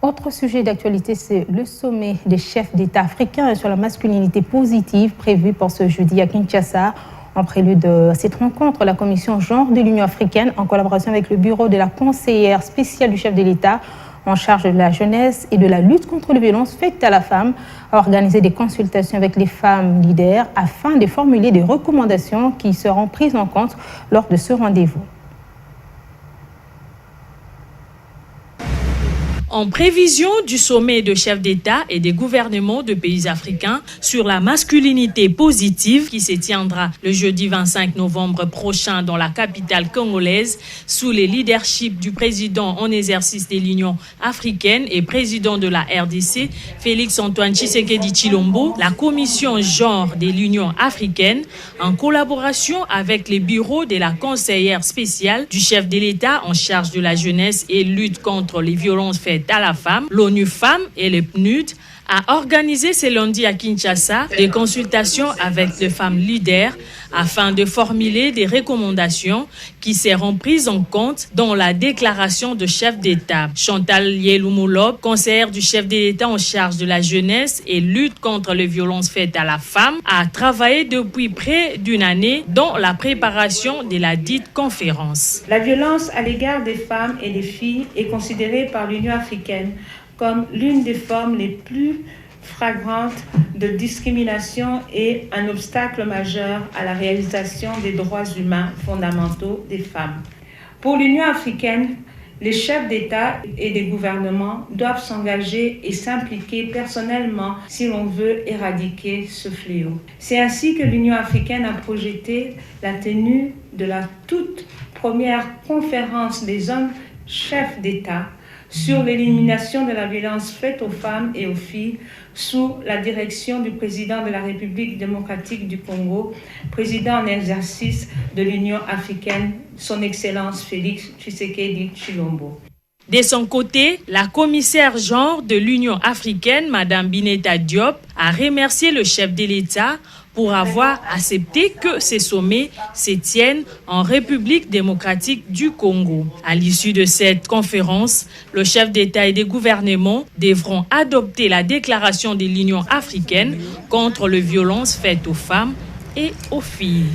Autre sujet d'actualité, c'est le sommet des chefs d'État africains sur la masculinité positive prévu pour ce jeudi à Kinshasa. En prélude à cette rencontre, la commission genre de l'Union africaine, en collaboration avec le bureau de la conseillère spéciale du chef de l'État en charge de la jeunesse et de la lutte contre les violences faites à la femme, a organisé des consultations avec les femmes leaders afin de formuler des recommandations qui seront prises en compte lors de ce rendez-vous. En prévision du sommet de chefs d'État et des gouvernements de pays africains sur la masculinité positive qui se tiendra le jeudi 25 novembre prochain dans la capitale congolaise sous le leadership du président en exercice de l'Union africaine et président de la RDC, Félix-Antoine Tshisekedi Tshilombo, la commission genre de l'Union africaine, en collaboration avec les bureaux de la conseillère spéciale du chef de l'État en charge de la jeunesse et lutte contre les violences faites à la femme, l'ONU Femmes et le PNUD, a organisé ce lundi à Kinshasa des consultations avec les femmes leaders afin de formuler des recommandations qui seront prises en compte dans la déclaration de chef d'État. Chantal Yelumolob, conseillère du chef de l'État en charge de la jeunesse et lutte contre les violences faites à la femme, a travaillé depuis près d'une année dans la préparation de la dite conférence. La violence à l'égard des femmes et des filles est considérée par l'Union africaine comme l'une des formes les plus flagrantes de discrimination et un obstacle majeur à la réalisation des droits humains fondamentaux des femmes. Pour l'Union africaine, les chefs d'État et des gouvernements doivent s'engager et s'impliquer personnellement si l'on veut éradiquer ce fléau. C'est ainsi que l'Union africaine a projeté la tenue de la toute première conférence des hommes chefs d'État sur l'élimination de la violence faite aux femmes et aux filles sous la direction du président de la République démocratique du Congo, président en exercice de l'Union africaine, son Excellence Félix Tshisekedi Tshilombo. De son côté, la commissaire genre de l'Union africaine, Mme Bineta Diop, a remercié le chef de l'État pour avoir accepté que ces sommets se tiennent en République démocratique du Congo. À l'issue de cette conférence, le chef d'État et des gouvernements devront adopter la déclaration de l'Union africaine contre les violences faites aux femmes et aux filles.